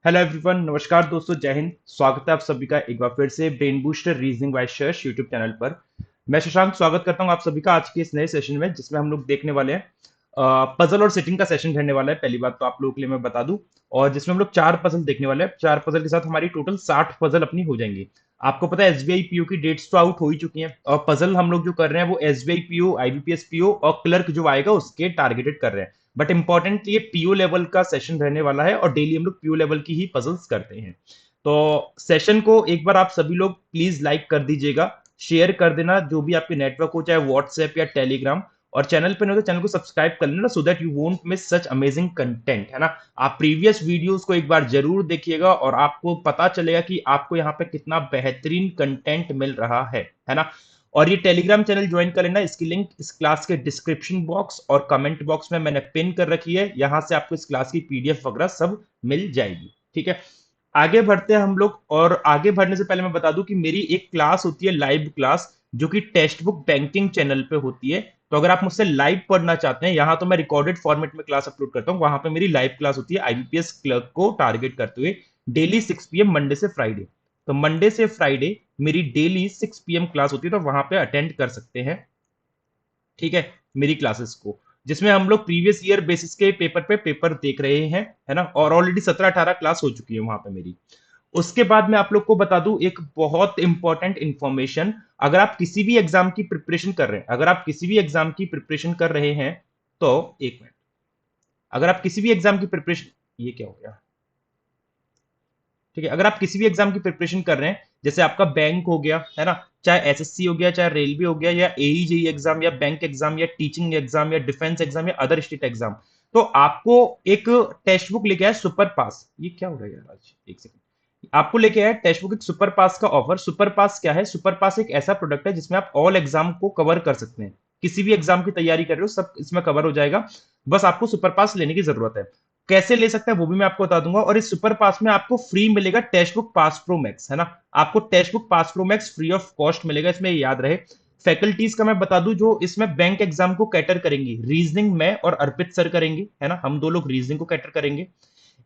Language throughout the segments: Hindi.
हेलो एवरीवन, नमस्कार दोस्तों, जय हिंद। स्वागत है आप सभी का एक बार फिर से ब्रेन बूस्टर रीजनिंग बाय शर्ष यूट्यूब चैनल पर। मैं शशांक स्वागत करता हूं आप सभी का आज के इस नए सेशन में, जिसमें हम लोग देखने वाले हैं पजल और सिटिंग का सेशन रहने वाला है। पहली बात तो आप लोगों के लिए मैं बता दूं, और जिसमें हम लोग 4 पजल देखने वाले हैं। 4 पजल के साथ हमारी टोटल 60 पजल अपनी हो जाएंगी। आपको पता है एसबीआई पीओ की डेट्स तो आउट हो ही चुकी हैं, और पजल हम लोग जो कर रहे हैं वो एसबीआई पीओ, आईबीपीएस पीओ और क्लर्क जो आएगा उसके टारगेटेड कर रहे हैं। बट इंपॉर्टेंट ये पीओ लेवल का सेशन रहने वाला है, और डेली हम लोग पीओ लेवल की ही पजल्स करते हैं। तो सेशन को एक बार आप सभी लोग प्लीज लाइक कर दीजिएगा, शेयर कर देना जो भी आपके नेटवर्क हो, चाहे व्हाट्सएप या टेलीग्राम। और चैनल पे नहीं तो चैनल को सब्सक्राइब कर लेना, so that you won't miss such amazing content, है ना। आप प्रीवियस वीडियोस को एक बार जरूर देखिएगा, और आपको पता चलेगा कि आपको यहाँ पे कितना बेहतरीन कंटेंट मिल रहा है ना। और ये टेलीग्राम चैनल ज्वाइन कर लेना, इसकी लिंक इस क्लास के डिस्क्रिप्शन बॉक्स और कमेंट बॉक्स में मैंने पिन कर रखी है। यहां से आपको इस क्लास की पीडीएफ वगैरह सब मिल जाएगी, ठीक है। आगे बढ़ते हैं हम लोग, और आगे बढ़ने से पहले मैं बता दूं कि मेरी एक क्लास होती है, लाइव क्लास, जो कि टेक्स्ट बुक बैंकिंग चैनल पे होती है। तो अगर आप मुझसे लाइव पढ़ना चाहते हैं, यहां तो मैं रिकॉर्डेड फॉर्मेट में क्लास अपलोड करता हूं, वहां पे मेरी लाइव क्लास होती है आईबीपीएस क्लर्क को टारगेट करते हुए, डेली 6 PM मंडे से फ्राइडे। तो मंडे से फ्राइडे मेरी डेली 6 PM क्लास होती है, तो वहां पे अटेंड कर सकते हैं, ठीक है, मेरी क्लासेस को, जिसमें हम लोग प्रीवियस ईयर बेसिस के पेपर पे पेपर देख रहे हैं, है ना। और ऑलरेडी 17-18 क्लास हो चुकी है वहां पे मेरी। उसके बाद मैं आप लोग को बता दूं एक बहुत इंपॉर्टेंट इंफॉर्मेशन। अगर आप किसी भी एग्जाम की प्रिपरेशन कर रहे हैं, अगर आप किसी भी एग्जाम की प्रिपरेशन कर रहे हैं, तो एक मिनट, अगर आप किसी भी एग्जाम की प्रिपरेशन, ये क्या हो गया, ठीक है, अगर आप किसी भी एग्जाम की प्रिपरेशन कर रहे हैं, जैसे आपका बैंक हो गया, है ना, चाहे एसएससी हो गया, चाहे रेलवे हो गया, या एई जेई एग्जाम, या बैंक एग्जाम, या टीचिंग एग्जाम, या डिफेंस एग्जाम, या अदर स्टेट एग्जाम, तो आपको एक टेक्स्ट बुक लेके आया सुपर पास। ये क्या हो रहा है यार आज, एक सेकंड। आपको लेके आया टेक्स्ट बुक एक सुपर पास का ऑफर। सुपर पास क्या है? सुपर पास एक ऐसा प्रोडक्ट है जिसमें आप ऑल एग्जाम को कवर कर सकते हैं। किसी भी एग्जाम की तैयारी कर रहे हो, सब इसमें कवर हो जाएगा। बस आपको सुपर पास लेने की जरूरत है। कैसे ले सकते हैं वो भी मैं आपको बता दूंगा। और इस सुपर पास में आपको फ्री मिलेगा text book pass pro max, है ना। आपको text book pass pro max free of cost मिलेगा। इसमें याद रहे, फैकल्टीज का मैं बता दूं जो इसमें बैंक एग्जाम को कैटर करेंगी, रीजनिंग में और अर्पित सर करेंगे, है ना। हम दो लोग रीजनिंग को कैटर करेंगे,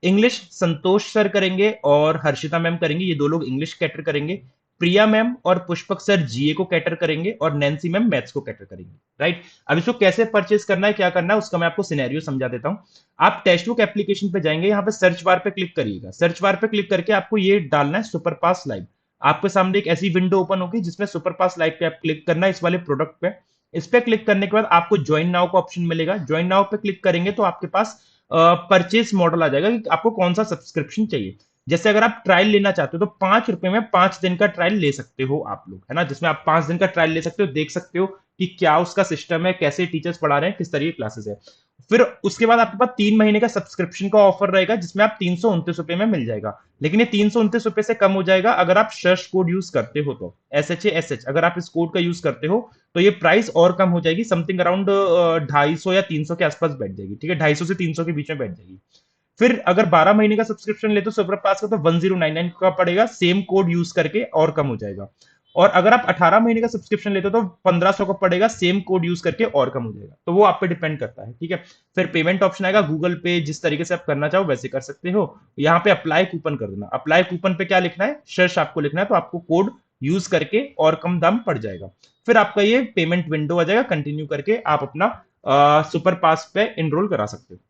इंग्लिश संतोष सर करेंगे और हर्षिता मैम करेंगे, ये दो लोग इंग्लिश कैटर करेंगे। प्रिया मैम और पुष्पक सर जीए को कैटर करेंगे, और नैन्सी मैम मैथ्स को कैटर करेंगे, राइट। अब इसको कैसे परचेज करना है, क्या करना है, उसका मैं आपको सिनेरियो समझा देता हूं। आप टेक्स्ट बुक एप्लीकेशन पे जाएंगे, यहाँ पे सर्च बार पे क्लिक करिएगा। सर्च बार पे क्लिक करके आपको ये डालना है सुपर पास लाइव। आपके सामने एक ऐसी विंडो ओपन होगी जिसमें सुपर पास लाइव पे आप क्लिक करना है, इस वाले प्रोडक्ट पे। इस पे क्लिक करने के बाद आपको ज्वाइन नाउ का ऑप्शन मिलेगा। ज्वाइन नाउ पे क्लिक करेंगे तो आपके पास परचेस मॉडल आ जाएगा कि आपको कौन सा सब्सक्रिप्शन चाहिए। जैसे अगर आप ट्रायल लेना चाहते हो तो 5 रुपए में 5 दिन का ट्रायल ले सकते हो आप लोग, है ना, जिसमें आप 5 दिन का ट्रायल ले सकते हो, देख सकते हो कि क्या उसका सिस्टम है, कैसे टीचर्स पढ़ा रहे हैं, किस तरह की क्लासेस है। फिर उसके बाद आपके पास 3 महीने का सब्सक्रिप्शन का ऑफर रहेगा, जिसमें आप 329 रुपए में मिल जाएगा। लेकिन ये 329 रुपए से कम हो जाएगा अगर आप शर्ट कोड यूज करते हो, तो SHASH अगर आप इस कोड का यूज करते हो तो ये प्राइस और कम हो जाएगी, समथिंग अराउंड 250 या 300 के आसपास बैठ जाएगी, ठीक है, 250 से 300 के बीच में बैठ जाएगी। फिर अगर 12 महीने का सब्सक्रिप्शन ले तो सुपर पास का तो 1099 का पड़ेगा, सेम कोड यूज करके और कम हो जाएगा। और अगर आप 18 महीने का सब्सक्रिप्शन लेते हो तो 1500 का पड़ेगा, सेम कोड यूज करके और कम हो जाएगा। तो वो आप पे डिपेंड करता है, ठीक है। फिर पेमेंट ऑप्शन आएगा गूगल पे, जिस तरीके से आप करना चाहो वैसे कर सकते हो। यहाँ पे अप्लाई कूपन कर देना। अप्लाई कूपन पे क्या लिखना है, शर्ट आपको लिखना है, तो आपको कोड यूज करके और कम दाम पड़ जाएगा। फिर आपका ये पेमेंट विंडो आ जाएगा, कंटिन्यू करके आप अपना सुपर पास पे एनरोल करा सकते हो।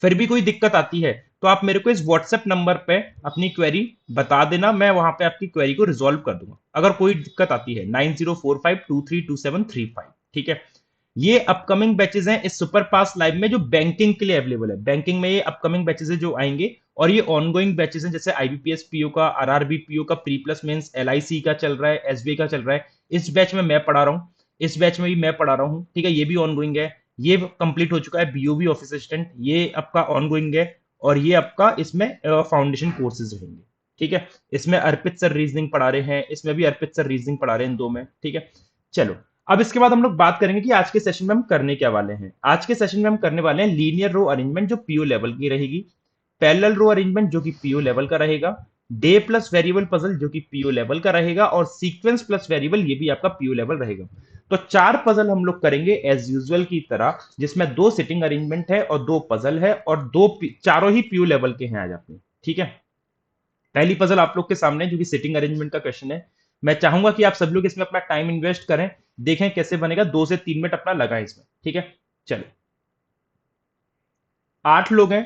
फिर भी कोई दिक्कत आती है तो आप मेरे को इस व्हाट्सएप नंबर पे अपनी क्वेरी बता देना, मैं वहां पे आपकी क्वेरी को रिजॉल्व कर दूंगा अगर कोई दिक्कत आती है। 9045232735, ठीक है। ये अपकमिंग बैचेस हैं इस सुपर पास लाइव में, जो बैंकिंग के लिए अवेलेबल है। बैंकिंग में ये अपकमिंग बैचेस है जो आएंगे, और ये ऑनगोइंग बैचेस हैं, जैसे आईबीपीएस पीओ का, आरआरबी पीओ का प्री प्लस मेंस, एलआईसी का चल रहा है, एसबीआई का चल रहा है। इस बैच में मैं पढ़ा रहा हूँ, इस बैच में भी मैं पढ़ा रहा हूँ, ठीक है, ये भी ऑनगोइंग है। ये कंप्लीट हो चुका है बीओबी ऑफिस असिस्टेंट, ये आपका ऑनगोइंग है। और ये आपका इसमें फाउंडेशन कोर्सेज रहेंगे, ठीक है। इसमें अर्पित सर रीजनिंग पढ़ा रहे हैं, इसमें भी अर्पित सर रीजनिंग पढ़ा रहे हैं, इन दो में, ठीक है। चलो, अब इसके बाद हम लोग बात करेंगे कि आज के सेशन में हम करने क्या वाले हैं। आज के सेशन में हम करने वाले हैं लीनियर रो अरेंजमेंट, जो पीओ लेवल की रहेगी। पैरेलल रो अरेंजमेंट, जो कि पीओ लेवल का रहेगा। डे प्लस वेरिएबल पजल, जो कि पीओ लेवल का रहेगा। और सीक्वेंस प्लस वेरिएबल, ये भी आपका पीओ लेवल रहेगा। तो 4 पजल हम लोग करेंगे एज यूजुअल की तरह, जिसमें 2 सिटिंग अरेंजमेंट है और 2 पजल है, और चारों ही पीओ लेवल के हैं आज अपने, ठीक है, पहली पजल आप लोग के सामने है, जो कि सिटिंग अरेंजमेंट का क्वेश्चन है। मैं चाहूंगा कि आप सब लोग इसमें अपना टाइम इन्वेस्ट करें, देखें कैसे बनेगा, 2 से 3 मिनट अपना लगाएं इसमें, ठीक है। चलो, 8 लोग हैं,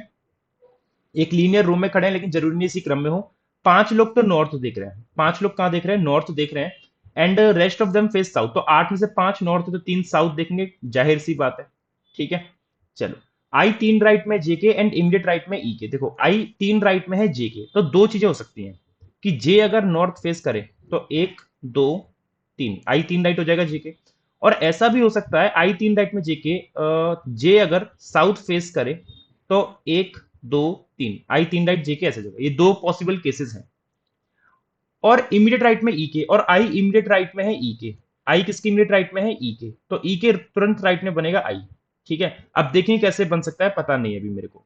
एक लीनियर रूम में खड़े हैं, लेकिन जरूरी नहीं इसी क्रम में हो। 5 लोग तो नॉर्थ देख रहे हैं, 5 लोग कहाँ देख रहे हैं, नॉर्थ देख रहे हैं, and rest of them face south. तो 8 में से 5 नॉर्थ तो 3 साउथ देखेंगे, जाहिर सी बात है, ठीक है। चलो, आई 3 राइट में जेके एंड इमीडिएट राइट में ई के। देखो, आई 3 राइट में है जेके, तो दो चीजें हो सकती हैं कि जे अगर नॉर्थ फेस करे तो 1 2 3, आई 3 राइट हो जाएगा जेके। और ऐसा भी हो सकता है आई 3 राइट में जेके, जे अगर साउथ फेस करे तो 1 2 3, आई 3 राइट जेके ऐसे जगह, ये दो पॉसिबल केसेस हैं। और इमीडिएट राइट में ई के, और आई इमीडिएट राइट में है ई के। आई किसके इमीडिएट राइट में है, ई के, तो ई के तुरंत राइट में बनेगा आई, ठीक है। अब देखें कैसे बन सकता है, पता नहीं है अभी मेरे को।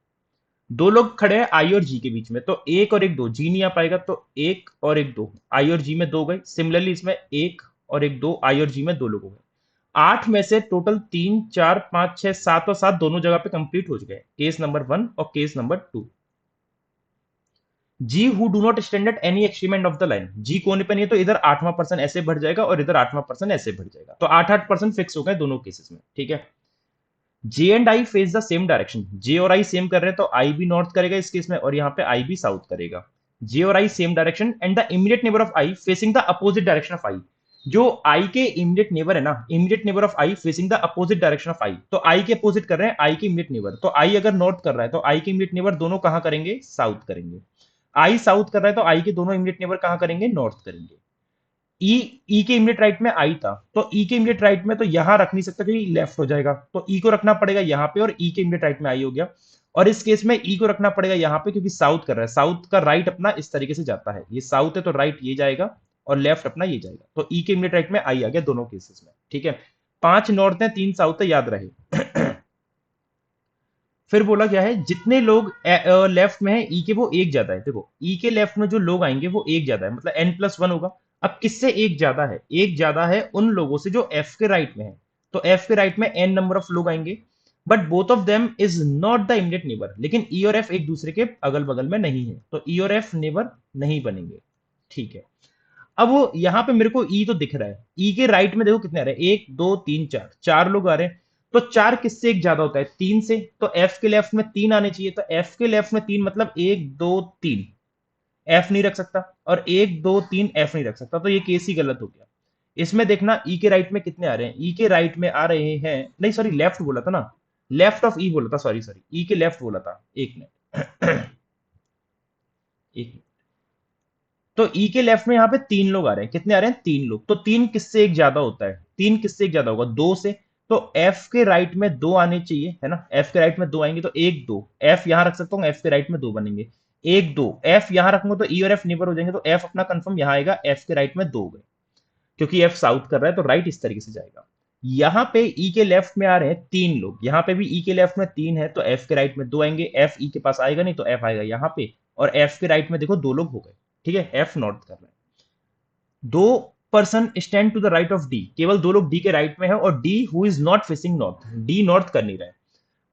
दो लोग खड़े हैं आई और जी के बीच में, तो 1 और 1 2, जी नहीं आ पाएगा, तो 1 और 1 2, आई और जी में 2 गए। सिमिलरली इसमें 1 और 1 2, आई और जी में 2 लोग हो गए। 8 में से टोटल 3 4 5 6 7 और 7 दोनों जगह पे कंप्लीट हो गए, केस नंबर 1 और case number 2। G who do not stand at any extreme end of the line, G कोने पे नहीं है तो इधर 8वां पर्सन ऐसे बढ़ जाएगा और इधर 8वां पर्सन ऐसे बढ़ जाएगा, तो 8 8 पर्सन फिक्स हो गए दोनों केसेस में, ठीक है। J and I face the same direction, J और आई सेम कर रहे हैं तो आई भी नॉर्थ करेगा इस केस में, और यहाँ पे आई भी साउथ करेगा। जे और I same direction and the immediate neighbour of I facing the opposite direction of I. जो आई के इमीडिएट नेबर है ना, immediate neighbour of I facing the opposite direction of I, तो आई के अपोजिट कर रहे हैं आई के इमीडिएट नेबर, तो आई अगर नॉर्थ कर रहा है तो आई के इमीडिएट नेबर दोनों कहां करेंगे, साउथ करेंगे। आई साउथ कर रहा है तो आई के दोनों इमीडिएट नेबर कहां करेंगे, नॉर्थ करेंगे। ई ई के इमीडिएट राइट में आई था, तो ई के इमीडिएट राइट में तो यहां रख नहीं सकता क्योंकि लेफ्ट हो जाएगा, तो ई को रखना पड़ेगा यहां पे, और ई के इमीडिएट राइट में आई हो गया। और इस केस में ई को रखना पड़ेगा यहां पे क्योंकि साउथ कर रहा है, साउथ का राइट अपना इस तरीके से जाता है, ये साउथ है तो राइट ये जाएगा और लेफ्ट अपना ये जाएगा, तो ई के इमीडिएट राइट में आई आ गया दोनों केसेस में, ठीक है। 5 नॉर्थ है 3 साउथ है, याद रहे। फिर बोला क्या है, जितने लोग लेफ्ट में है ई के वो एक ज्यादा है। देखो, ई के लेफ्ट में जो लोग आएंगे वो एक ज्यादा है, मतलब n+1 होगा। अब किससे एक ज्यादा है, एक ज्यादा है उन लोगों से जो एफ के राइट में है, तो एफ के राइट में n नंबर ऑफ लोग आएंगे, but both of them is not the immediate neighbour, लेकिन ई और एफ एक दूसरे के अगल बगल में नहीं है, तो ई और एफ नेबर नहीं बनेंगे, ठीक है। अब वो यहां पे मेरे को ई तो दिख रहा है, ई के राइट में देखो कितने आ रहे हैं, 1 2 3 4, 4 लोग आ रहे हैं, तो 4 किससे एक ज्यादा होता है, 3 से, तो एफ के लेफ्ट में 3 आने चाहिए, तो एफ के लेफ्ट में 3 मतलब 1 2 3, एफ नहीं रख सकता, और 1 2 3 एफ नहीं रख सकता, तो ये केस ही गलत हो गया। इसमें देखना ई के राइट में कितने आ रहे हैं, ई के राइट में आ रहे हैं, नहीं सॉरी लेफ्ट बोला था ना, लेफ्ट ऑफ ई बोला था, सॉरी सॉरी, ई के लेफ्ट बोला था, एक मिनट। एक, तो ई के लेफ्ट में यहाँ पे 3 लोग आ रहे हैं, कितने आ रहे हैं, 3 लोग, तो 3 किससे एक ज्यादा होता है, 3 किससे एक ज्यादा होगा, 2 से, तो एफ के राइट में 2 आने चाहिए, है ना, एफ के राइट में 2 आएंगे, तो 1 2, एफ यहां रख सकता हूँ, एफ के राइट में 2 बनेंगे, 1 2, एफ यहां रखूंगा तो ई और एफ नेबर हो जाएंगे, तो एफ अपना कंफर्म यहाँ आएगा, एफ के राइट में 2 गए, क्योंकि एफ साउथ कर रहा है तो राइट इस तरीके से जाएगा। यहाँ पे ई के लेफ्ट में आ रहे हैं 3 लोग, यहाँ पे भी ई के लेफ्ट में 3 है, तो एफ के राइट में 2 आएंगे, एफ ई के पास आएगा नहीं तो एफ आएगा यहाँ पे, और एफ के राइट में देखो 2 लोग हो गए, ठीक है, एफ नॉर्थ कर रहे हैं। 2 person stand to the right of D, केवल 2 लोग डी के राइट में है, और D who is not facing north, D north कर नहीं रहा है,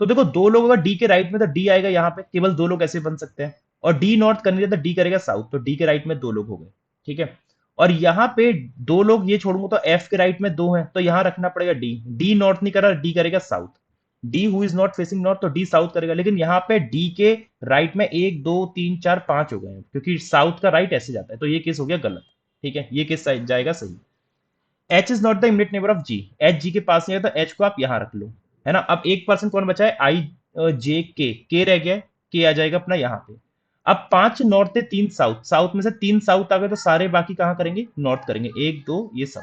तो देखो 2 लोग अगर डी के राइट में तो डी आएगा यहाँ पे, केवल 2 लोग ऐसे बन सकते हैं, और डी नॉर्थ कर नहीं रहा तो डी करेगा साउथ, तो डी के राइट में 2 लोग हो गए, ठीक है। और यहाँ पे 2 लोग ये छोड़ूंगा तो एफ के राइट में 2 है, तो यहाँ रखना पड़ेगा डी, डी नॉर्थ नहीं कर रहा, डी करेगा south, D who is not facing north तो डी साउथ करेगा, लेकिन यहाँ पे डी के राइट में 1 2 3 4 5 हो गए हैं, क्योंकि साउथ का राइट ऐसे जाता है, तो ये केस हो गया गलत, ठीक है, ये केस जाएगा सही। H is not the immediate neighbour of G, H G के पास नहीं है तो एच को आप यहां रख लो, है ना। अब 1 पर्सन कौन बचा है, आई जे के रह गया, के आ जाएगा अपना यहाँ पे। अब 5 नॉर्थ है 3 साउथ, साउथ में से 3 साउथ आ गए, तो सारे बाकी कहां करेंगे, नॉर्थ करेंगे, 1 2 ये सब।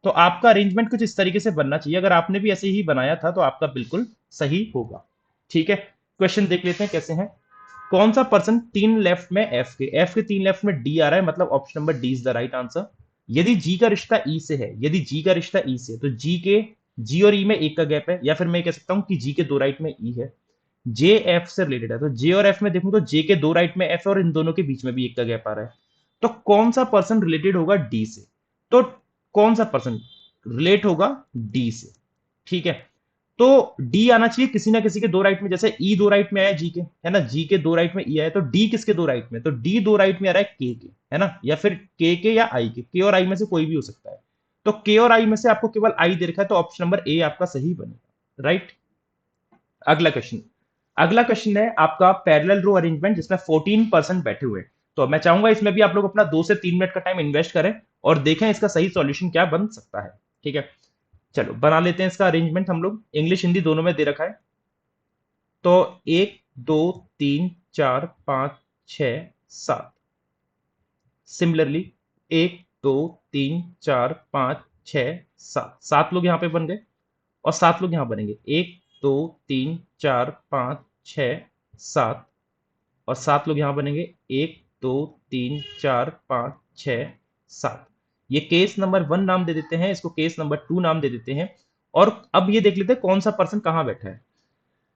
तो आपका अरेंजमेंट कुछ इस तरीके से बनना चाहिए, अगर आपने भी ऐसे ही बनाया था तो आपका बिल्कुल सही होगा, ठीक है। क्वेश्चन देख लेते हैं कैसे हैं। कौन सा पर्सन 3 लेफ्ट में एफ के 3 लेफ्ट में डी आ रहा है, मतलब option number D is the right answer. यदि जी का रिश्ता ई से है, यदि जी का रिश्ता ई से है तो जी और ई में 1 का गैप है, या फिर मैं कह सकता हूं कि जी के 2 राइट में ई है। जे एफ से रिलेटेड है, तो जे और एफ में देखूं तो जे के 2 राइट में एफ है, और इन दोनों के बीच में भी 1 का गैप आ रहा है, तो कौन सा पर्सन रिलेटेड होगा डी से, तो कौन सा पर्सन रिलेट होगा डी से, ठीक है। तो डी आना चाहिए किसी ना किसी के दो राइट में, जैसे ई दो राइट में आया जी के, है ना, जी के दो राइट में ई आया, तो डी किसके दो राइट में, तो डी दो राइट में आ रहा है के, है ना, या फिर के या आई के और आई में से कोई भी हो सकता है। तो के और आई में से आपको केवल आई दे रखा है, तो ऑप्शन नंबर ए आपका सही बनेगा, राइट। अगला क्वेश्चन, अगला क्वेश्चन है आपका पैरेलल रो अरेंजमेंट, जिसमें 14% बैठे हुए हैं। तो मैं चाहूंगा इसमें भी आप लोग अपना 2 से 3 मिनट का टाइम इन्वेस्ट करें और देखें इसका सही सॉल्यूशन क्या बन सकता है। ठीक है, चलो बना लेते हैं इसका अरेंजमेंट हम लोग, इंग्लिश हिंदी दोनों में दे रखा है। तो 1 2 3 4 5 6 7, सिमिलरली 1 2 3 4 5 6 7, 7 लोग यहां पे बन गए और 7 लोग यहां बनेंगे, 1 2 3 4 5 6 7, और 7 लोग यहां बनेंगे, 1 2 3 4 5 6 7। ये केस नंबर 1 नाम दे देते हैं, इसको केस नंबर 2 नाम दे देते हैं। और अब ये देख लेते हैं कौन सा पर्सन कहां बैठा है।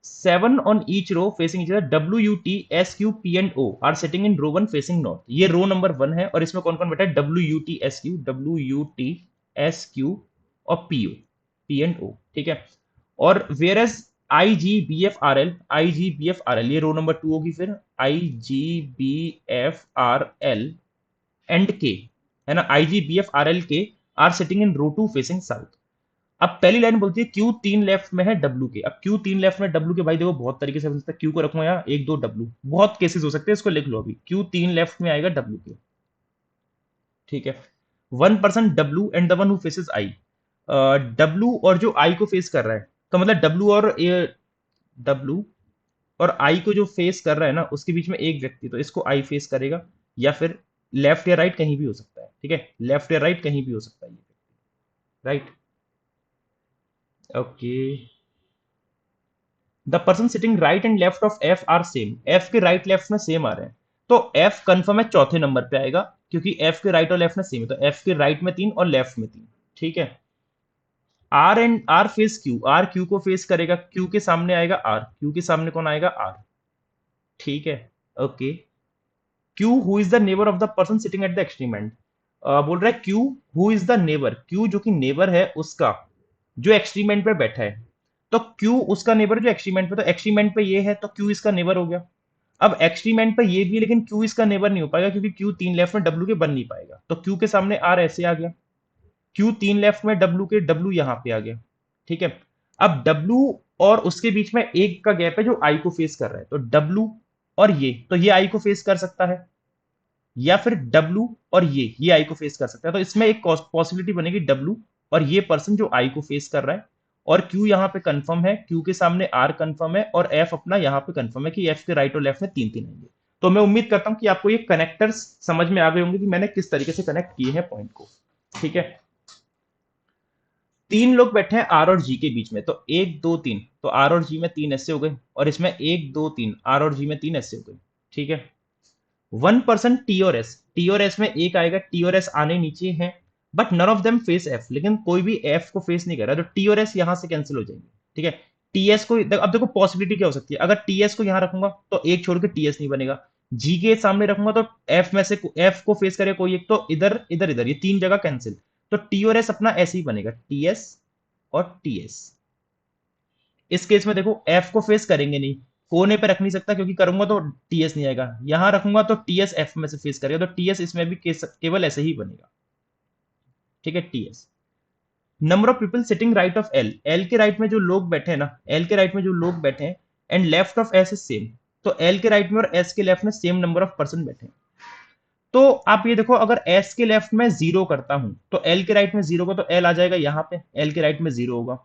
7 on each row facing each other, W, U, T, S, Q, P and O are sitting in row 1 facing north। ये रो नंबर 1 है और इसमें कौन कौन बैठा है, W, U, T, S, Q, W, U, T, S, Q और P, O, P and O, ठीक है। और whereas I G B F R L, I G B F R L, ये रो नंबर 2 होगी, फिर I G B F R L and K, है ना, I G B F R L K are sitting in row 2 facing south. अब पहली लाइन बोलती है क्यू 3 लेफ्ट में है डब्ल्यू के। अब क्यू 3 लेफ्ट में डब्ल्यू के, भाई देखो बहुत तरीके से बन सकता है, क्यू को रखूंगा यहाँ 1 2 डब्ल्यू, बहुत केसेस हो सकते हैं, इसको लिख लो अभी, क्यू 3 लेफ्ट में आएगा डब्ल्यू के, ठीक है। 1% W and the one who faces I, W और जो आई को फेस कर रहा है, तो मतलब डब्ल्यू और आई को जो फेस कर रहा है ना, उसके बीच में एक व्यक्ति, तो इसको आई फेस करेगा, या फिर लेफ्ट या राइट कहीं भी हो सकता है, ठीक है, लेफ्ट या राइट कहीं भी हो सकता है ये, right, okay. The person sitting right and left of F R same, F के राइट लेफ्ट में सेम आ रहे हैं, तो एफ कंफर्म है चौथे नंबर पे आएगा, क्योंकि एफ के राइट और लेफ्ट में सेम है, तो एफ के राइट में 3 और लेफ्ट में 3, ठीक है। R and R face Q, R Q को फेस करेगा, क्यू के सामने आएगा आर, क्यू के सामने कौन आएगा, आर, ठीक है, okay. Q who is the neighbour of the person sitting at the extreme and, बोल रहा है Q who is the neighbour, Q जो कि नेबर है उसका, जो एक्सट्रीम एंड पे बैठा है, तो क्यू उसका नेबर जो एक्सट्रीम एंड पे, तो एक्सट्रीम एंड पे ये है तो क्यू इसका नेबर हो गया। अब एक्सट्रीम एंड पे ये भी है, लेकिन क्यू इसका नेबर नहीं हो पाएगा, क्योंकि क्यू 3 लेफ्ट में डब्ल्यू के बन नहीं पाएगा, तो क्यू के सामने आर ऐसे आ गया, क्यू 3 लेफ्ट में डब्ल्यू के, डब्ल्यू यहां पे आ गया, ठीक है। अब डब्ल्यू और उसके बीच में एक का गैप है जो आई को फेस कर रहा है, तो डब्ल्यू और ये, तो ये आई को फेस कर सकता है, या फिर डब्ल्यू और ये आई को फेस कर सकता है, तो इसमें एक पॉसिबिलिटी बनेगी डब्ल्यू और ये पर्सन जो आई को फेस कर रहा है, और क्यू यहाँ पे कंफर्म है, क्यू के सामने आर कंफर्म है, और एफ अपना यहाँ पे कंफर्म है कि एफ के राइट और लेफ्ट में 3 3 आएंगे। तो मैं उम्मीद करता हूं कि आपको ये कनेक्टर्स समझ में आ गए होंगे कि मैंने किस तरीके से कनेक्ट किए हैं पॉइंट को, ठीक है। 3 लोग बैठे हैं आर और जी के बीच में, तो 1 2 3, तो आर और जी में 3 ऐसे हो गए, और इसमें 1 2 3 आर और जी में 3 ऐसे हो गए, ठीक है। 1% टी और एस, टी और एस में एक आएगा, टी और एस आने नीचे हैं, but none of them face F, लेकिन कोई भी एफ को फेस नहीं कर रहा, तो टी और एस यहां से कैंसिल हो जाएंगे, ठीक है। टीएस को अब देखो पॉसिबिलिटी क्या हो सकती है, अगर टीएस को यहां रखूंगा तो एक छोड़ के टीएस नहीं बनेगा, जी के सामने रखूंगा तो एफ में से एफ को फेस करे कोई एक, तो इधर इधर इधर ये 3 जगह कैंसिल, तो टी और एस अपना ऐसे ही बनेगा, टीएस और टीएस। इस केस में देखो एफ को फेस करेंगे नहीं, कोने पे रख नहीं सकता, क्योंकि करूंगा तो टीएस नहीं आएगा, यहां रखूंगा तो टीएस एफ में से फेस करेगा, तो टीएस इसमें भी केवल ऐसे ही बनेगा, ठीक है, TS. Number of people sitting right of L, L के राइट में जो लोग बैठे हैं ना, एल के राइट में जो लोग बैठे हैं, and left of S is same, तो एल के राइट में और एस के लेफ्ट में सेम नंबर ऑफ पर्सन बैठे हैं। तो आप ये देखो, अगर एस के लेफ्ट में 0 करता हूं तो एल के राइट में 0 होगा, तो एल आ जाएगा यहां पे, एल के राइट में 0 होगा।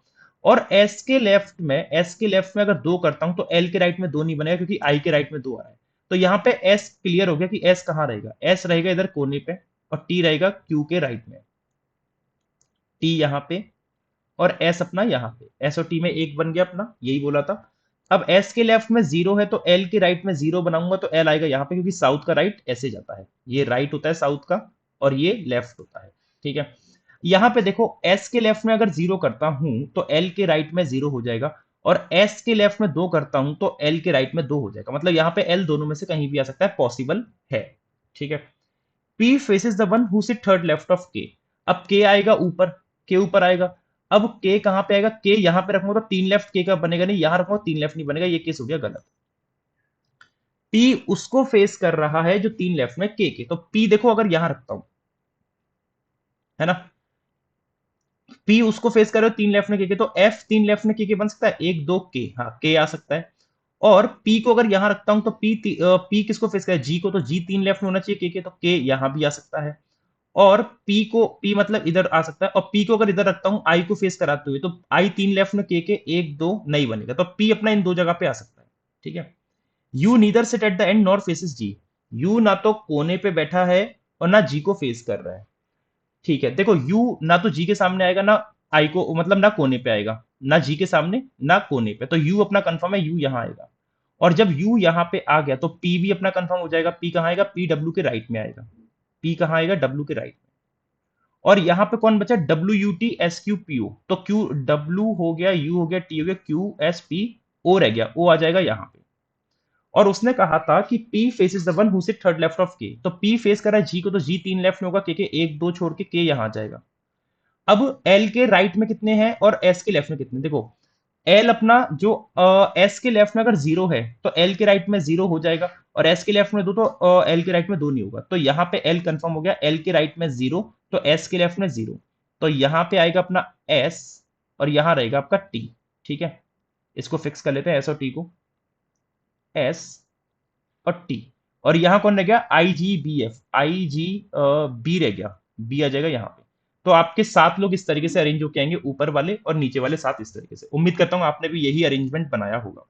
और एस के लेफ्ट में अगर 2 करता हूं तो एल के राइट में 2 नहीं बनेगा, क्योंकि आई के राइट में 2 आ रहा है, तो यहाँ पे एस क्लियर हो गया कि एस कहां रहेगा, एस रहेगा इधर कोने पे, और टी रहेगा क्यू के राइट में, टी यहां पे और एस अपना यहां पे, एस और टी में एक बन गया अपना, यही बोला था। अब एस के लेफ्ट में 0 है, तो एल के राइट में 0 बनाऊंगा, तो एल आएगा यहाँ पे, क्योंकि साउथ का राइट ऐसे जाता है, ये राइट होता है साउथ का और ये लेफ्ट होता है, ठीक है। यहाँ पे देखो एस के लेफ्ट में अगर 0 करता हूं तो एल के राइट में 0 हो जाएगा, और एस के लेफ्ट में 2 करता हूं तो एल के राइट में 2 हो जाएगा, मतलब यहाँ पे एल दोनों में से कहीं भी आ सकता है, पॉसिबल है, ठीक है। P faces the one who sit third left of के, अब के आएगा ऊपर, के ऊपर आएगा। अब के कहां पे आएगा, के यहां पे रखूंगा तो 3 लेफ्ट के का बनेगा नहीं, यहां रखूंगा 3 लेफ्ट नहीं बनेगा, ये केस हो गया गलत। पी उसको फेस कर रहा है जो 3 लेफ्ट में के, तो पी देखो अगर यहां रखता हूं, है ना, पी उसको फेस कर रहे हो 3 लेफ्ट में के, तो एफ 3 लेफ्ट में के बन सकता है, 1 2 के, हाँ के आ सकता है। और पी को अगर यहां रखता हूं तो पी किसको फेस करे, जी को, तो जी 3 लेफ्ट में होना चाहिए के, तो के यहां भी आ सकता है। और पी को, पी मतलब इधर आ सकता है, और पी को अगर इधर रखता हूं आई को फेस कराते हुए, तो आई 3 लेफ्ट में के 1 2 नहीं बनेगा, तो पी अपना इन दो जगह पे आ सकता है। ठीक है। You neither sit at the end nor faces G, you ना तो कोने पे बैठा है और ना जी को फेस कर रहा है। ठीक है, देखो यू ना तो जी के सामने आएगा ना आई को, मतलब ना कोने पे आएगा, ना जी के सामने ना कोने पे, तो यू अपना कंफर्म है, यू यहां आएगा। और जब यू यहां पे आ गया तो पी भी अपना कंफर्म हो जाएगा, पी कहां आएगा, पी डब्ल्यू के राइट में आएगा, पी कहां आएगा, डब्ल्यू के राइट में। और यहां पे कौन बचा, W U T S Q P O, तो क्यू डब्ल्यू हो गया, यू हो गया, टी हो गया, क्यू एस पी ओ रह गया, ओ आ जाएगा यहां पे। और उसने कहा था कि P faces the one who sit third left of K, तो P फेस कर रहा है G को, तो G 3 लेफ्ट में होगा, के 1 2 छोड़ के K यहां आ जाएगा। अब L के राइट में कितने हैं और S के लेफ्ट में कितने, देखो L अपना जो S के लेफ्ट में अगर 0 है तो L के राइट में 0 हो जाएगा, और S के लेफ्ट में 2 तो L के राइट में 2 नहीं होगा, तो यहां पे L कंफर्म हो गया, L के राइट में 0 तो S के लेफ्ट में 0, तो यहां पे आएगा अपना S और यहां रहेगा आपका T। ठीक है, इसको फिक्स कर लेते हैं S और T को, S और टी, और यहां कौन रह गया, आई जी बी एफ, आई जी बी रह गया, बी आ जाएगा यहां पे। तो आपके 7 लोग इस तरीके से अरेंज होके आएंगे, ऊपर वाले और नीचे वाले 7 इस तरीके से। उम्मीद करता हूं आपने भी यही अरेंजमेंट बनाया होगा।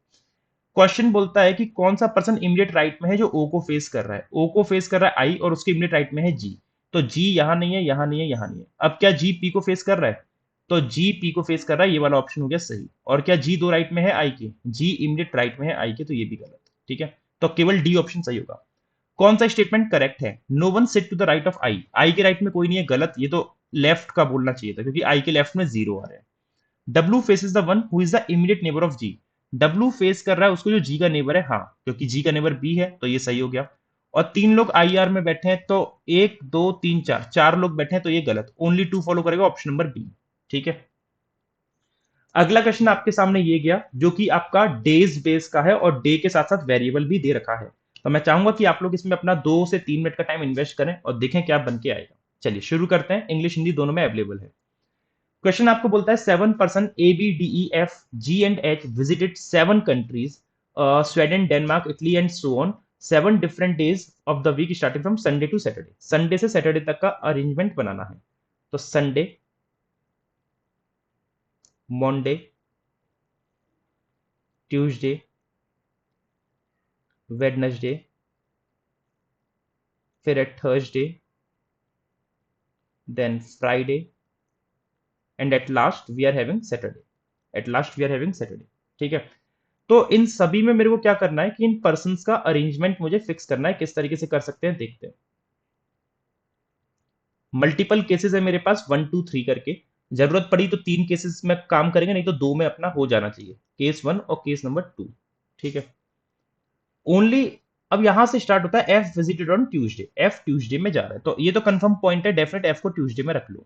क्वेश्चन बोलता है कि कौन सा पर्सन इमीडिएट राइट में है जो ओ को फेस कर रहा है, ओ को फेस कर रहा है आई और उसके इमीडिएट राइट में है जी, तो जी यहां नहीं है, यहां नहीं है, यहां नहीं है। अब क्या जी पी को फेस कर रहा है, तो जी पी को फेस कर रहा है, ये वाला ऑप्शन हो गया सही। और क्या जी दो राइट में है आई के, जी इमीडिएट राइट में है आई के, तो ये भी गलत। ठीक है, तो केवल डी ऑप्शन सही होगा। कौन सा स्टेटमेंट करेक्ट है, no one sit to the right of I, I के राइट में कोई नहीं है, गलत, ये तो लेफ्ट का बोलना चाहिए था क्योंकि आई के लेफ्ट में 0 आ रहा है। W faces the one who is the immediate neighbour of G, W face कर रहा है उसको जो जी का नेबर है, हाँ क्योंकि जी का नेबर बी है तो ये सही हो गया। और 3 लोग आई आर में बैठे हैं, तो 1 2 3 4 4 लोग बैठे हैं, तो ये गलत, ओनली 2 फॉलो करेगा, ऑप्शन नंबर बी। ठीक है, अगला क्वेश्चन आपके सामने ये गया जो कि आपका डेज बेस का है और डे के साथ साथ वेरिएबल भी दे रखा है, तो मैं चाहूंगा कि आप लोग इसमें अपना 2 से 3 मिनट का टाइम इन्वेस्ट करें और देखें क्या बन के आएगा। चलिए शुरू करते हैं, इंग्लिश हिंदी दोनों में अवेलेबल है। क्वेश्चन आपको बोलता है 7 person A B D E F G and H visited 7 countries, Sweden Denmark Italy and so on, 7 different days of the week starting from Sunday to Saturday, Sunday से सैटरडे तक का अरेंजमेंट बनाना है। तो संडे, मंडे, ट्यूसडे, वेडनेसडे, फिर है Thursday, then Friday, and at last we are having Saturday, at last we are having Saturday. ठीक है, तो इन सभी में मेरे को क्या करना है कि इन पर्संस का अरेंजमेंट मुझे फिक्स करना है, किस तरीके से कर सकते हैं देखते हैं। मल्टीपल केसेस है मेरे पास 1 2 3 करके, जरूरत पड़ी तो 3 केसेस में काम करेंगे, नहीं तो 2 में अपना हो जाना चाहिए, केस 1 और केस नंबर 2। ठीक है, ओनली अब यहां से स्टार्ट होता है F visited on Tuesday, F Tuesday में जा रहा है, तो ये तो कंफर्म पॉइंट है, डेफिनेट एफ को ट्यूसडे में रख लो।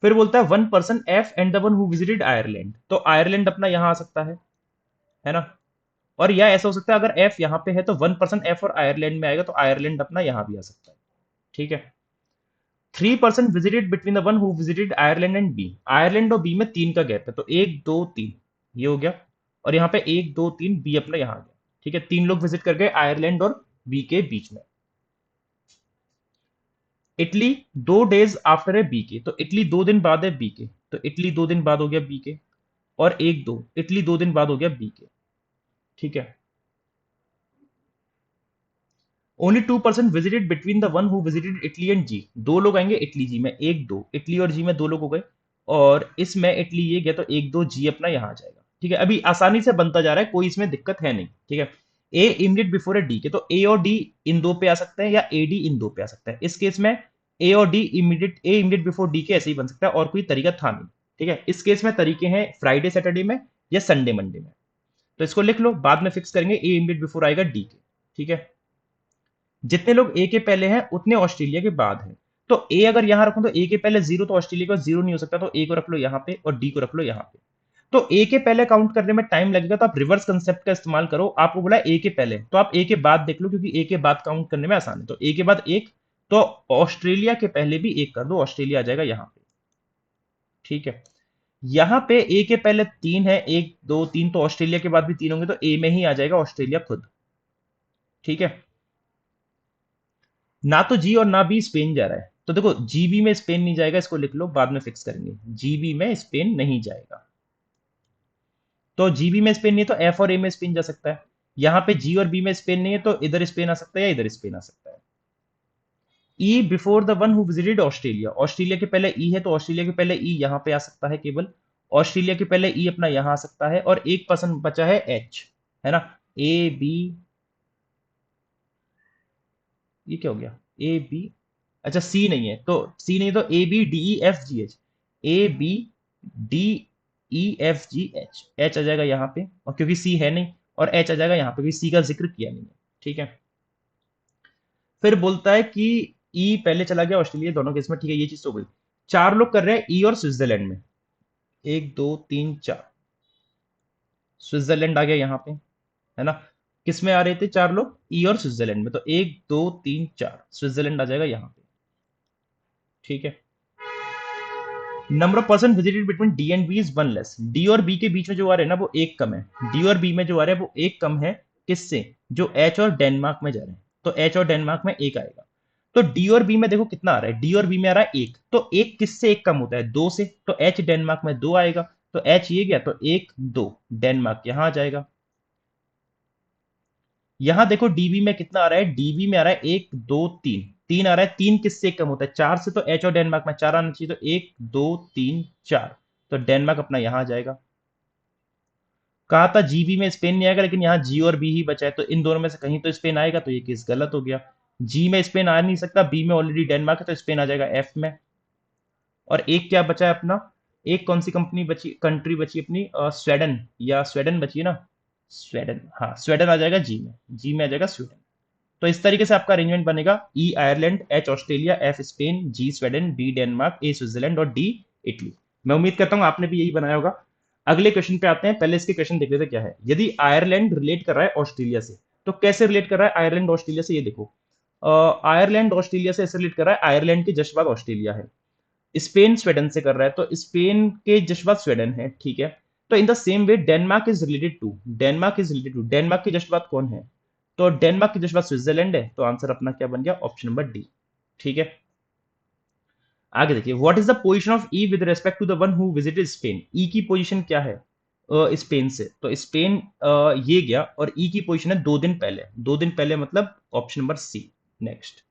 फिर बोलता है 1 person F and the one who visited Ireland, तो आयरलैंड अपना यहां आ सकता है ना। और यह ऐसा हो सकता है अगर एफ यहां पे है तो 1 पर्सन एफ और आयरलैंड में आएगा, तो आयरलैंड अपना यहां भी आ सकता है। ठीक है, 3 person visited between the one who visited Ireland and B, Ireland और बी में 3 का गैप है, तो 1 2 3 ये हो गया, और यहाँ पे 1 2 3 बी अपना यहां आ गया। ठीक है, 3 लोग विजिट कर गए आयरलैंड और बी के बीच में। इटली 2 डेज आफ्टर है बी के, तो इटली 2 दिन बाद है बी के, तो इटली 2 दिन बाद हो गया बी के, और 1 2 इटली 2 दिन बाद हो गया बी के। ठीक है, only 2 person visited between the one who visited Italy and G, 2 लोग आएंगे इटली जी में, 1 2 इटली और जी में 2 लोग हो गए, और इसमें इटली ये गया तो 1 2 जी अपना यहां आ जाएगा। ठीक है, अभी आसानी से बनता जा रहा है, कोई इसमें दिक्कत है नहीं। ठीक है, ए इमीडिएट बिफोर है डी के, तो ए और डी इन 2 पे आ सकते हैं या ए डी इन 2 पे आ सकते हैं, इस केस में ए और डी इमीडिएट, ए इमीडिएट बिफोर डी के ऐसे ही बन सकता है, और कोई तरीका था नहीं। ठीक है, इस केस में तरीके हैं फ्राइडे सैटरडे में या संडे मंडे में, तो इसको लिख लो, बाद में फिक्स करेंगे, ए इमीडिएट बिफोर आएगा डी के। ठीक है, जितने लोग ए के पहले हैं उतने ऑस्ट्रेलिया के बाद हैं, तो ए अगर यहां रखूं तो ए के पहले जीरो, तो ऑस्ट्रेलिया का जीरो नहीं हो सकता, तो ए को रख लो यहां पे और डी को रख लो यहां पे। तो ए के पहले काउंट करने में टाइम लगेगा, तो आप रिवर्स कंसेप्ट का इस्तेमाल करो। आपको बोला ए के पहले, तो आप ए के बाद देख लो, क्योंकि ए के बाद काउंट करने में आसान है। तो ए के बाद एक, तो ऑस्ट्रेलिया के पहले भी एक कर दो, ऑस्ट्रेलिया आ जाएगा यहां पे। ठीक है, यहां पे ए के पहले तीन है, एक दो तीन, तो ऑस्ट्रेलिया के बाद भी तीन होंगे, तो ए में ही आ जाएगा ऑस्ट्रेलिया खुद। ठीक है, ना तो जी और ना बी स्पेन जा रहा है, तो देखो जीबी में स्पेन नहीं जाएगा, इसको लिख लो, बाद में फिक्स करेंगे। जीबी में स्पेन नहीं जाएगा, तो जीबी में स्पेन नहीं है, तो एफ और ए में स्पेन जा सकता है। यहां पे जी और बी में स्पेन नहीं है, तो इधर स्पेन आ सकता है या इधर स्पेन आ सकता है। E before the one who visited Australia, Australia के पहले ई है, तो ऑस्ट्रेलिया के पहले ई यहां पे आ सकता है केवल। ऑस्ट्रेलिया के पहले ई अपना यहां आ सकता है, और एक पर्सन बचा है एच, है ना। ए बी, ये क्या हो गया, ए बी, अच्छा सी नहीं है, तो सी नहीं, तो A B D E F G H, A B D E F G H, H आ जाएगा यहाँ पे, और क्योंकि सी है नहीं, और एच आ जाएगा यहाँ पे, क्योंकि सी का जिक्र किया नहीं है। ठीक है, फिर बोलता है कि ई पहले चला गया ऑस्ट्रेलिया, दोनों केस में। ठीक है, ये चीज तो हो गई। चार लोग कर रहे हैं ई और स्विट्जरलैंड में, एक दो तीन चार, स्विट्जरलैंड आ गया यहाँ पे, है ना। किस में आ रहे थे चार लोग, ई और स्विट्जरलैंड में, तो एक दो तीन चार, स्विट्जरलैंड आ जाएगा यहाँ पे। ठीक है, number of person visited between D and B is one less, D और बी के बीच में जो आ रहे हैं ना वो एक कम है, डी और बी में जो आ रहे हैं वो एक कम है। किससे, जो एच और डेनमार्क में जा रहे हैं, तो एच और डेनमार्क में एक आएगा। तो डी और बी में देखो कितना आ रहा है, डी और बी में आ रहा है एक, तो एक किससे एक कम होता है, दो से, तो एच डेनमार्क में दो आएगा, तो एच ये गया, तो एक दो, डेनमार्क यहां आ जाएगा। यहां देखो डीबी में कितना आ रहा है, डीबी में आ रहा है एक दो तीन, तीन आ रहा है, तीन किससे कम होता है, चार से, तो एच और डेनमार्क में चार आना चाहिए, तो एक दो तीन चार, तो डेनमार्क अपना यहां आ जाएगा। कहा था जीबी में स्पेन नहीं आएगा, लेकिन यहाँ जी और बी ही बचा है, तो इन दोनों में से कहीं तो स्पेन आएगा, तो ये केस गलत हो गया। जी में स्पेन आ नहीं सकता, बी में ऑलरेडी डेनमार्क है, तो स्पेन आ जाएगा एफ में। और एक क्या बचा है अपना, एक कौन सी कंपनी बची, कंट्री बची अपनी, स्वीडन, या स्वीडन बची है ना, स्वीडन, हाँ स्वीडन आ जाएगा जी में, जी में आ जाएगा स्वीडन। तो इस तरीके से आपका अरेंजमेंट बनेगा, E Ireland, H Australia, F Spain, G Sweden, B Denmark, A Switzerland और डी इटली। मैं उम्मीद करता हूं आपने भी यही बनाया होगा। अगले क्वेश्चन पे आते हैं, पहले इसके क्वेश्चन देख लेते हैं क्या है। यदि आयरलैंड रिलेट कर रहा है ऑस्ट्रेलिया से, तो कैसे रिलेट कर रहा है आयरलैंड ऑस्ट्रेलिया से, ये देखो। आयरलैंड ऑस्ट्रेलिया से ऐसे रिलेट कर रहा है, आयरलैंड के जस्ट बाद ऑस्ट्रेलिया है। स्पेन स्वीडन से कर रहा है, तो स्पेन के जस्ट बाद स्वीडन है। ठीक है, तो in the same way Denmark is related to, Denmark is related to, Denmark के जस्ट बाद कौन है, तो डेनमार्क के जस्ट बाद स्विट्जरलैंड है, तो आंसर अपना क्या बन गया, ऑप्शन नंबर डी। ठीक है, आगे देखिए, what is the position of E with respect to the one who visited Spain, E की पोजीशन क्या है स्पेन से, तो स्पेन ये गया, और ई की पोजीशन है दो दिन पहले, दो दिन पहले मतलब ऑप्शन नंबर सी। नेक्स्ट,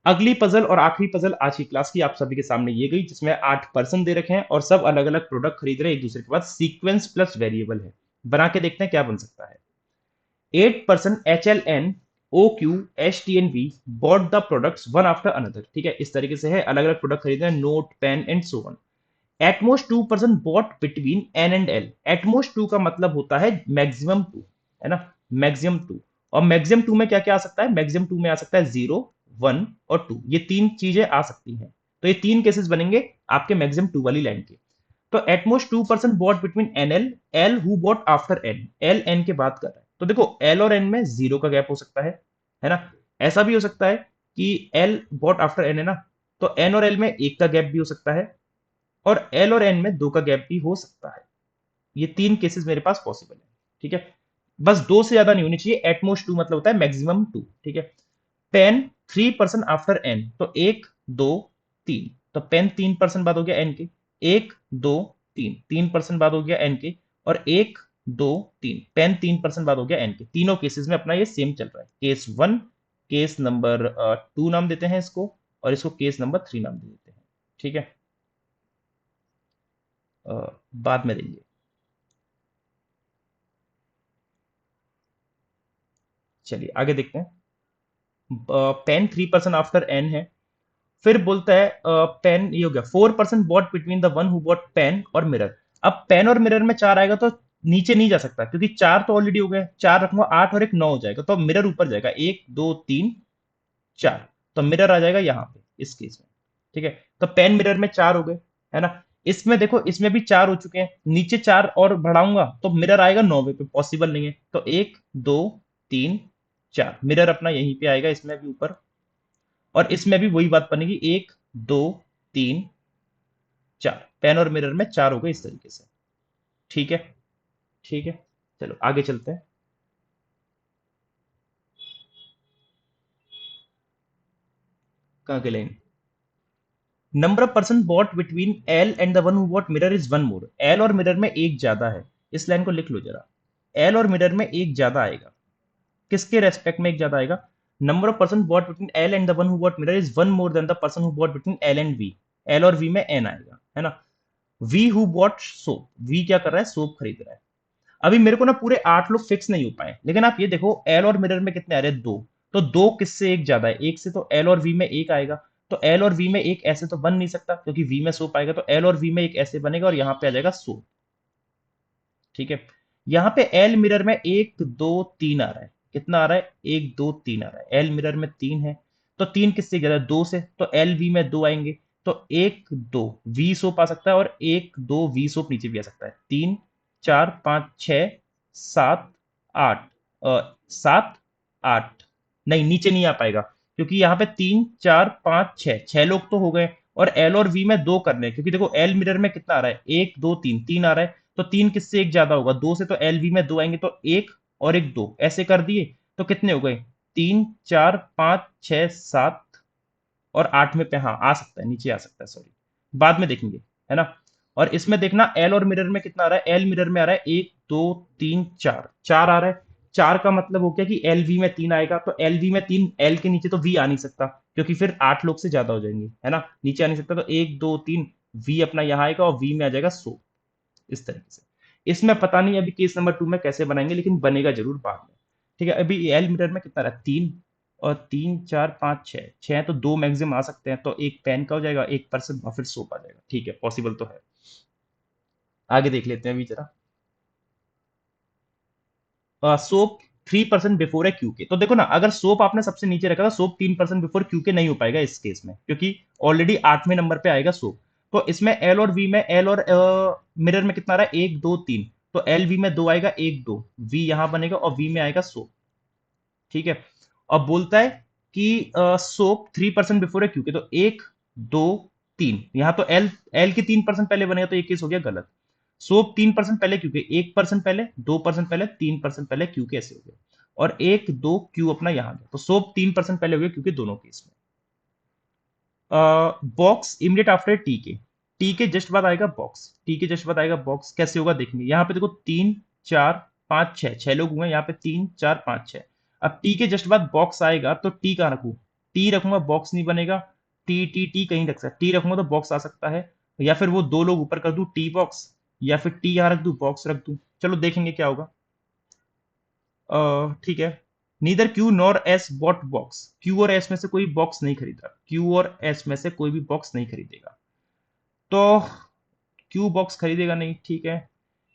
अगली पजल और आखिरी पजल आज की क्लास की आप सभी के सामने ये गई, जिसमें 8 पर्सन दे रखे हैं और सब अलग अलग प्रोडक्ट खरीद रहे हैं एक दूसरे के बाद, सीक्वेंस प्लस वेरिएबल है। बना के देखते हैं क्या बन सकता है। 8 person H L N O Q H T N B bought the products one after another, ठीक है, इस तरीके से है, अलग अलग प्रोडक्ट खरीद रहे हैं, note pen and so on. At most 2 person bought between N and L, at most two का मतलब होता है मैक्सिमम टू, है ना, मैक्सिमम टू। और मैक्सिमम टू में क्या क्या आ सकता है, मैक्सिमम टू में आ सकता है 0, 1 और 2, ये तीन चीजें आ सकती हैं। तो ये तीन केसेस बनेंगे आपके मैक्सिमम टू वाली लाइन के। तो at most 2 person bought between N L, L who bought after N, L N के बात कर रहा है, तो देखो एल और एन में 0 का गैप हो सकता है ना। ऐसा भी हो सकता है कि एल बॉट आफ्टर एन है ना, तो एन और एल में एक का गैप भी हो सकता है, और एल और एन में दो का गैप भी हो सकता है। ये तीन केसेस मेरे पास पॉसिबल है। ठीक है, बस दो से ज्यादा नहीं होनी चाहिए, एटमोस्ट टू मतलब होता है मैक्सिमम टू। ठीक है, पेन 3 पर्सन आफ्टर एन, तो एक दो तीन, तो पेन 3 पर्सन बाद हो गया एन के, एक दो तीन, 3 पर्सन बाद हो गया एन के, और एक दो तीन, पेन 3 पर्सन बाद हो गया एन के। तीनों केसेस में अपना ये सेम चल रहा है, केस 1, केस नंबर 2 नाम देते हैं इसको, और इसको केस नंबर 3 नाम दे देते हैं। ठीक है, बाद में देंगे। चलिए आगे देखते हैं। पेन 3 पर्सन आफ्टर एन है, फिर बोलता है पेन, ये हो गया 4 person bought between the one who bought pen और मिरर। अब पेन और मिरर में चार आएगा तो नीचे नहीं जा सकता, क्योंकि चार तो ऑलरेडी हो गए, चार रखूंगा 8 और एक 9 हो जाएगा, तो मिरर ऊपर जाएगा, 1 2 3 4, तो मिरर आ जाएगा यहाँ पे इस केस में। ठीक है, तो पेन मिरर में 4 हो गए, है ना। इसमें देखो, इसमें भी 4 हो चुके हैं, नीचे 4 और बढ़ाऊंगा तो मिरर आएगा 9वें पे, पॉसिबल नहीं है। तो 1 2 3 4 मिरर अपना यहीं पे आएगा, इसमें भी ऊपर। और इसमें भी वही बात बनेगी, 1 2 3 4, पेन और मिरर में 4 हो गए इस तरीके से। ठीक है, ठीक है, चलो आगे चलते हैं। कहाँ के line? Number of person bought between L and the one who bought mirror is one more. L और मिरर में एक ज्यादा है, इस लाइन को लिख लो जरा। एल और मिरर में एक ज्यादा आएगा, किसके रेस्पेक्ट में एक ज्यादा आएगा? Number of person bought between L and the one who bought mirror is one more than the person who bought between L and V. L और वी में एन आएगा, है ना। V who bought soap, V क्या कर रहा है? सोप खरीद रहा है। अभी मेरे को ना पूरे 8 लोग फिक्स नहीं हो पाए, लेकिन आप ये देखो एल और मिरर में कितने आ रहे हैं? 2। तो 2 किससे एक ज्यादा है? एक से, तो एल और वी में एक आएगा। तो एल और वी में एक ऐसे तो बन नहीं सकता, क्योंकि वी में सोप आएगा, तो एल और वी में एक ऐसे बनेगा और यहां पे आ जाएगा सोप। ठीक है, यहां पे एल मिरर में 1 2 3 आ रहा है। कितना आ रहा है? 1 2 3 आ रहा है। एल मिरर में 3 है, तो 3 किससे ज्यादा है? 2 से, तो एल वी में 2 आएंगे। तो 1 2 वी सोप आ सकता है, और 1 2 वी सोप नीचे भी आ सकता है। 3 4 5 6 7 8, 7 8, नहीं नीचे नहीं आ पाएगा, क्योंकि यहाँ पे 3 4 5 6, 6 लोग तो हो गए। और एल और वी में 2 करने हैं, क्योंकि देखो एल मिरर में कितना आ रहा है? 1 2 3, 3 आ रहा है। तो 3 किससे एक ज्यादा होगा? 2 से, तो एल वी में 2 आएंगे, तो 1 और 1 2 ऐसे कर दिए। तो कितने हो गए? 3 4 5 6 7 और 8 में पे, हाँ आ सकता है, नीचे आ सकता है, सॉरी, बाद में देखेंगे, है ना। और इसमें देखना एल और मिरर में कितना आ रहा है? एल मिरर में आ रहा है 1 2 3 4, 4 आ रहा है। 4 का मतलब हो गया कि एल वी में 3 आएगा, तो एल वी में 3, एल के नीचे तो वी आ नहीं सकता, क्योंकि फिर 8 लोग से ज्यादा हो जाएंगे, है ना, नीचे आ नहीं सकता। तो 1 2 3 वी अपना यहाँ आएगा, और वी में आ जाएगा 100, इस तरीके से। इसमें पता नहीं अभी केस नंबर 2 में कैसे बनाएंगे, लेकिन बनेगा जरूर बाद में। ठीक है, अभी एल मीटर में कितना रहा? 3, और 3 4 5 6, 6 तो 2 मैक्सिमम आ सकते हैं, तो एक पेन का हो जाएगा, एक पर्सन और फिर सोप आ जाएगा। ठीक है, पॉसिबल तो है। आगे देख लेते हैं अभी जरा। सोप 3% बिफोर है क्यू के। तो देखो ना, अगर सोप आपने सबसे नीचे रखा था, सोप 3% बिफोर क्यू के नहीं हो पाएगा इस केस में, क्योंकि ऑलरेडी 8वें नंबर पे आएगा सोप। तो इसमें एल और वी में, एल और मिरर में कितना आ रहा है? 1 2 3, तो एल वी में 2 आएगा, 1 2 वी यहां बनेगा, और वी में आएगा सोप। ठीक है, अब बोलता है कि सोप 3% बिफोर है क्यू के, तो 1 2 3, यहां तो एल, एल के 3% पहले बनेगा, तो एक केस हो गया गलत। सोप 3% पहले क्यू के, 1% पहले, 2% पहले, 3% पहले क्यू के, ऐसे हो गया। और 1 2 क्यू अपना यहां गया, तो सोप 3% पहले हो गया क्योंकि दोनों केस में। बॉक्स इमीडिएट आफ्टर टी के, टी के जस्ट बाद आएगा बॉक्स, टी के जस्ट बाद आएगा बॉक्स। कैसे होगा देखेंगे, यहाँ पे देखो 3 4 5 6, 6 लोग हुए, यहाँ पे 3 4 5 6। अब टी के जस्ट बाद बॉक्स आएगा, तो टी कहाँ रखूं? टी रखूंगा, बॉक्स नहीं बनेगा। टी टी टी कहीं रख सकता, टी रखूंगा तो बॉक्स आ सकता है, या फिर वो 2 लोग ऊपर कर दूं टी बॉक्स, या फिर टी यहाँ रख दूं, बॉक्स रख दूं। चलो देखेंगे क्या होगा। ठीक है, neither Q nor S bought box, Q और एस में से कोई बॉक्स नहीं खरीदा, क्यू और एस में से कोई भी बॉक्स नहीं खरीदेगा। तो क्यू बॉक्स खरीदेगा नहीं, ठीक है।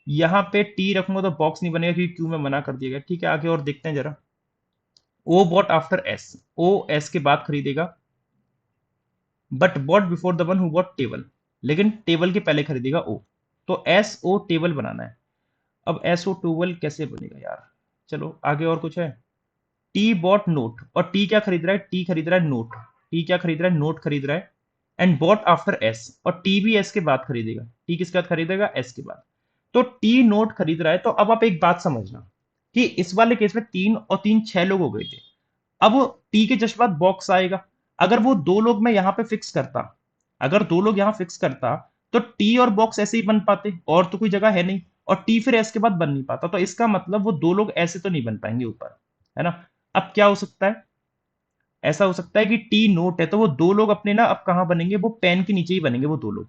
यहां पे टी रखूंगा तो बॉक्स नहीं बनेगा, क्योंकि क्यू में मना कर दिया गया। ठीक है, आगे और देखते हैं जरा। O bought after S, O S के बाद खरीदेगा, but bought before the one who bought table, लेकिन टेबल के पहले खरीदेगा ओ। तो एस ओ टेबल बनाना है। अब एस ओ टेबल कैसे बनेगा यार? चलो आगे और कुछ है। टी बॉट नोट, और टी क्या खरीद रहा है? टी खरीद रहा है नोट। टी क्या खरीद रहा है? नोट खरीद रहा है। एंड बॉट आफ्टर एस, और टी भी एस के बाद खरीदेगा। टी किसके बाद खरीदेगा? एस के बाद। तो टी नोट खरीद रहा है, तो अब आप एक बात समझना कि इस वाले केस में 3 और 3 6 लोग हो गए थे। अब टी के जस्ट बाद बॉक्स आएगा। अगर वो 2 लोग मैं यहां पे फिक्स करता, अगर 2 लोग यहां फिक्स करता, तो टी और बॉक्स ऐसे ही बन पाते, और तो कोई जगह है नहीं। और टी फिर एस के बाद बन नहीं पाता, तो इसका मतलब वो 2 लोग ऐसे तो नहीं बन पाएंगे ऊपर, है ना। अब क्या हो सकता है? ऐसा हो सकता है कि टी नोट है, तो वो 2 लोग अपने ना अब कहां बनेंगे? वो पेन के नीचे ही बनेंगे वो 2 लोग,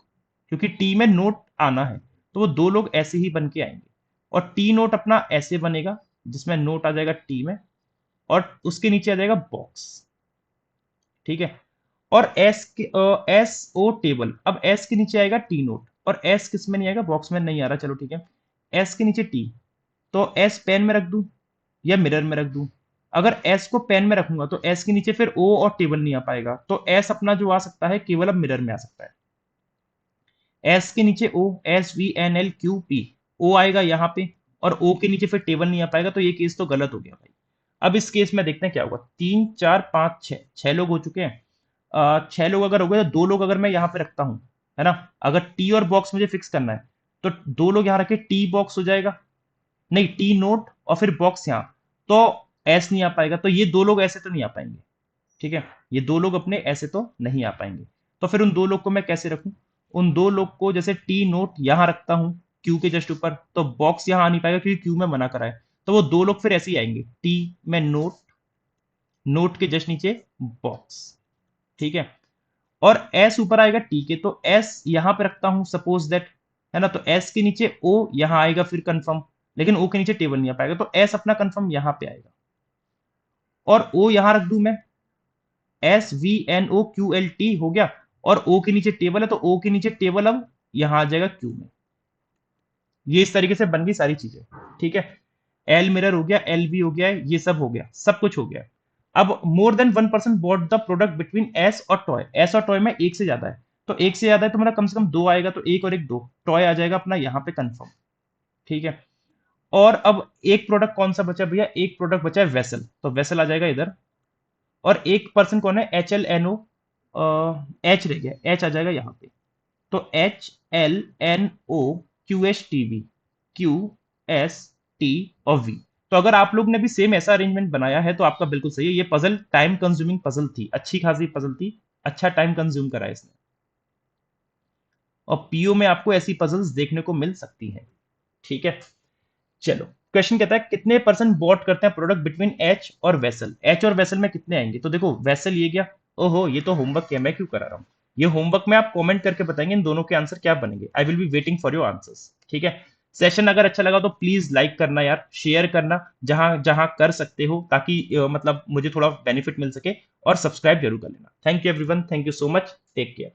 क्योंकि टी में नोट आना है, तो वो 2 लोग ऐसे ही बन के आएंगे। और टी नोट अपना ऐसे बनेगा, जिसमें नोट आ जाएगा टी में, और उसके नीचे आ जाएगा बॉक्स। ठीक है, और एस के, एस ओ टेबल, अब एस के नीचे आएगा टी नोट, और एस किस में नहीं आएगा? बॉक्स में नहीं आ रहा, चलो ठीक है। एस के नीचे टी, तो एस पेन में रख दूं या मिरर में रख दूं? अगर एस को पेन में रखूंगा तो एस के नीचे फिर ओ और टेबल नहीं आ पाएगा, तो एस अपना जो आ सकता है केवल अब मिरर में आ सकता है। एस के नीचे ओ, SVNLQP, ओ आएगा यहाँ पे, और ओ के नीचे फिर टेबल नहीं आ पाएगा, तो ये केस तो गलत हो गया भाई। अब इस केस में देखते हैं क्या होगा। 3 4 5 6, 6 लोग हो चुके हैं। 6 लोग अगर हो गए तो 2 लोग अगर मैं यहाँ पे रखता हूँ, है ना, अगर टी और बॉक्स मुझे फिक्स करना है तो 2 लोग यहाँ रखे, टी बॉक्स हो जाएगा, नहीं टी नोट और फिर बॉक्स यहाँ, तो एस नहीं आ पाएगा, तो ये 2 लोग ऐसे तो नहीं आ पाएंगे। ठीक है, ये 2 लोग अपने ऐसे तो नहीं आ पाएंगे। तो फिर उन 2 लोग को मैं कैसे रखूं? उन 2 लोग को जैसे टी नोट यहां रखता हूं क्यू के जस्ट ऊपर, तो बॉक्स यहां आ नहीं पाएगा क्योंकि क्यू में मना करा है, तो वो 2 लोग फिर ऐसे ही आएंगे, टी में नोट, नोट के जस्ट नीचे बॉक्स। ठीक है, और एस ऊपर आएगा टी के, तो एस यहां पे रखता हूं सपोज दैट, है ना, तो एस के नीचे ओ यहां आएगा फिर कंफर्म, लेकिन ओ के नीचे टेबल नहीं आ पाएगा, तो एस अपना कंफर्म यहां पे आएगा, और ओ यहां रख दूं मैं, SVNOQLT हो गया, और ओ के नीचे टेबल है तो ओ के नीचे टेबल अब यहां आ जाएगा क्यू में। ये इस तरीके से बन गई सारी चीजें। ठीक है, एल मिरर हो गया, एल बी हो गया, ये सब हो गया, सब कुछ हो गया। अब more than 1 person bought the product between S और टॉय, एस और टॉय में एक से ज्यादा है, तो एक से ज्यादा है तो मेरा कम से कम 2 आएगा, तो एक और एक 2, टॉय आ जाएगा अपना यहाँ पे कंफर्म। ठीक है, और अब एक प्रोडक्ट कौन सा बचा भैया? एक प्रोडक्ट बचा है वेसल, तो वेसल आ जाएगा इधर, और एक पर्सन कौन है? HLNO, एच रह गया, एच आ जाएगा यहाँ पे, तो HLNO QSTV, QST और V। तो अगर आप लोग ने भी सेम ऐसा अरेंजमेंट बनाया है तो आपका बिल्कुल सही है। ये पजल टाइम कंज्यूमिंग पजल थी, अच्छी खासी पजल थी, अच्छा टाइम कंज्यूम करा है इसने, और पीओ में आपको ऐसी पजल्स देखने को मिल सकती हैं। ठीक है, चलो, क्वेश्चन कहता है कितने परसेंट बॉट करते हैं प्रोडक्ट बिटवीन एच और वेसल, एच और वेसल में कितने आएंगे? तो देखो वेसल ये गया, ओहो ये तो होमवर्क है, मैं क्यों करा रहा हूँ, ये होमवर्क में आप कमेंट करके बताएंगे इन दोनों के आंसर क्या बनेंगे। I will be waiting for your answers. ठीक है, सेशन अगर अच्छा लगा तो प्लीज लाइक करना यार, शेयर करना जहां जहां कर सकते हो, ताकि मतलब मुझे थोड़ा बेनिफिट मिल सके, और सब्सक्राइब जरूर कर लेना। Thank you everyone, thank you so much, take care.